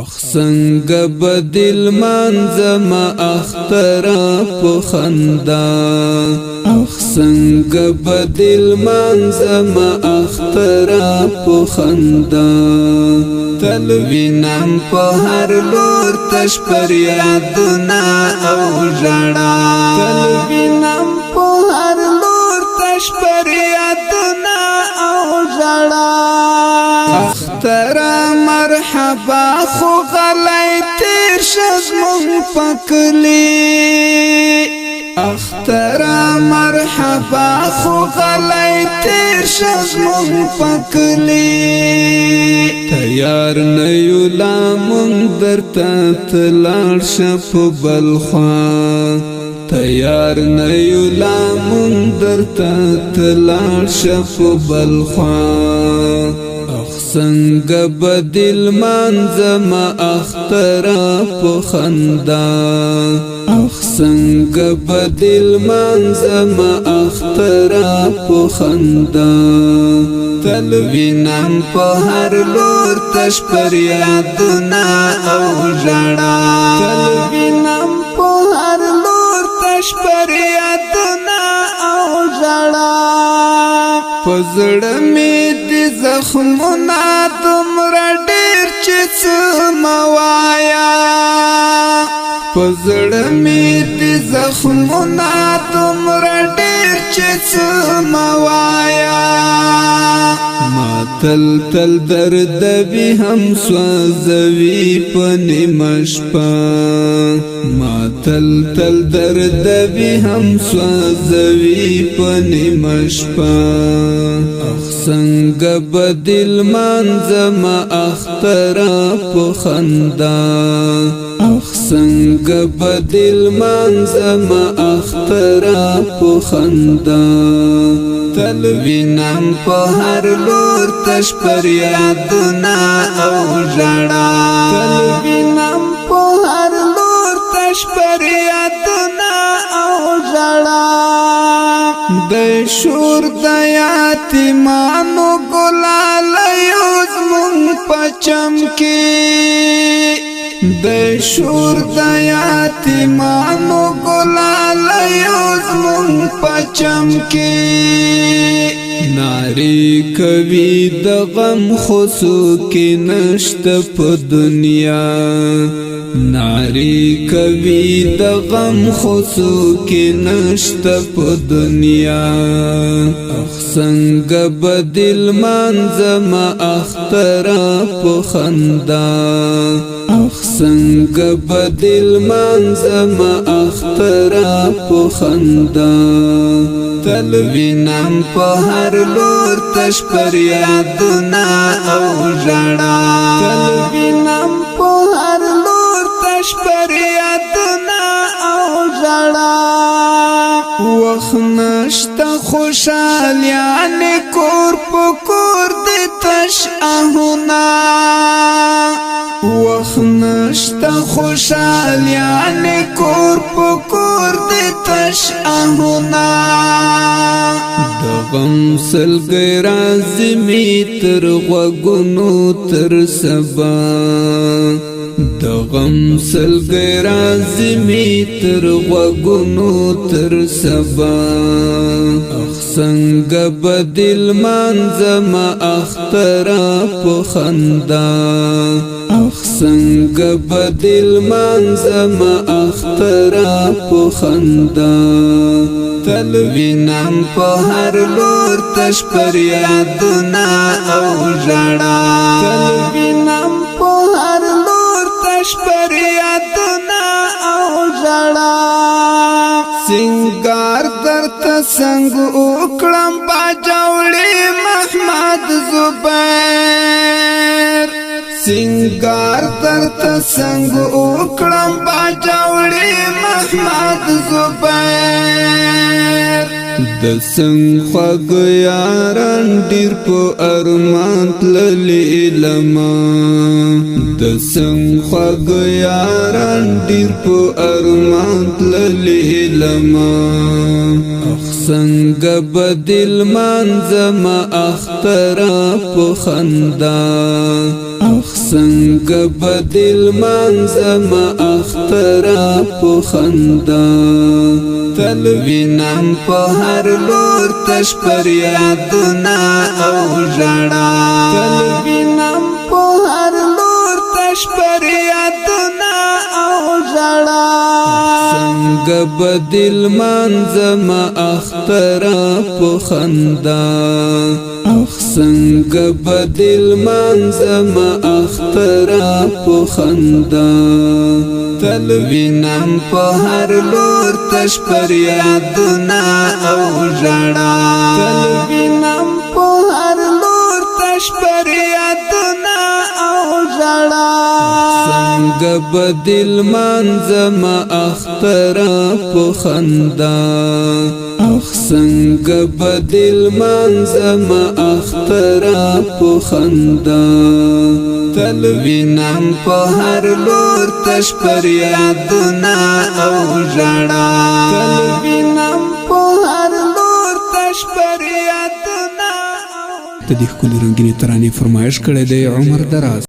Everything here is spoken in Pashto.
اخ څنګه بدل منځم اخترا په خندا اخ څنګه بدل منځم اخترا په خندا تلوینم په هر لور تش پر یادنا او ژړا تلوینم په هر لور تش پر یادنا او ژړا اخترا مرحبا خو غلی تیر شد مون پکلی اخترا مرحبا خو غلی تیر شد مون پکلی تیار نیو لامون درتا تلار شپ بلخوا تیار نیو لامون درتا تلار شپ بلخوا اخ څنګه بدل منځم اخترا په خندا اخ څنګه بدل منځم اخترا په خندا تلوینم په هر لور تش پر یادنا او ژړا تلوینم په هر لور تش پر یادنا او ژړا پزړه می دي زخمونه دومره ډېر چې څه موایا پزړه می دي زخمونه دومره ډېر چې څه موایا ما تل تل درد وی هم سوځوي په نیمه شپه ما تل تل درد وی هم سوځوي په نیمه شپه اخ څنګه بدل منځم اخترا په خندا اخ څنګه بدل منځم اخترا په خندا تلوینم په هر لور تش پر یادنا او ژړا تلوینم په هر لور تش پر یادنا او ژړا د شور د یتیمانو ګلالیو زمون پچم کې د شور د یتیمانو ګلالیو زمون پچم کې ناری کوي د غم خصو کې نشته په دنیا ناری کوي د غم خصو کې نشته په دنیا اخ څنګه بدل منځم اخترا په خندا اخ څنګه بدل منځم اخترا په خندا تلوینم په هر لور تش پر یادنا او ژړا تلوینم په هر لور تش پر یادنا او ژړا وخت نشته خوشالیانې کور په کور دې تش آهونه وخت نشته خوشالیانې کور په کور دې تش آهونه د غم سلګۍ رازمي تر غوږونو تر سبا د غم سلګۍ رازمي تر غوږونو تر سبا اخ څنګه بدل منځم اخترا په خندا اخ څنګه بدل منځم اخترا په خندا تلوینم په هر لور تش پر یادنا او ژړا تلوینم په هر لور تش پر یادنا او ژړا سنگار درته څنګ وکړم باجوړې محمد زبیر سنگار درته څنګ وکړم باجوړې محمد زبیر د څنګ خوږ یاران ډېر په ارمان تللي لما د څنګ خوږ یاران ډېر په ارمان تللي لما اخ څنګه بدل منځم اخترا په خندا اخ څنګه بدل منظم اخترا په خندا تل وینم په هر لور تش پر یادونه او ژړا تل وینم په هر لور تش پر یادونه او ژړا څنګه بدل منظم اخترا په خندا څنګه بدل منظم اخترا په خندا تل وینم په هر لور تش پر یادونه او ژړا تل وینم په هر لور تش پر یادونه او ژړا څنګه بدل منظم اخترا په خندا څنګه بدل منظم اخترا په خندا تل وینم په هر لور تش پر یادونه او ژړا تل وینم په هر لور تش پر یادونه. د دې ښکلي رنګینې ترانې فرمایش کړی دی عمر دراز.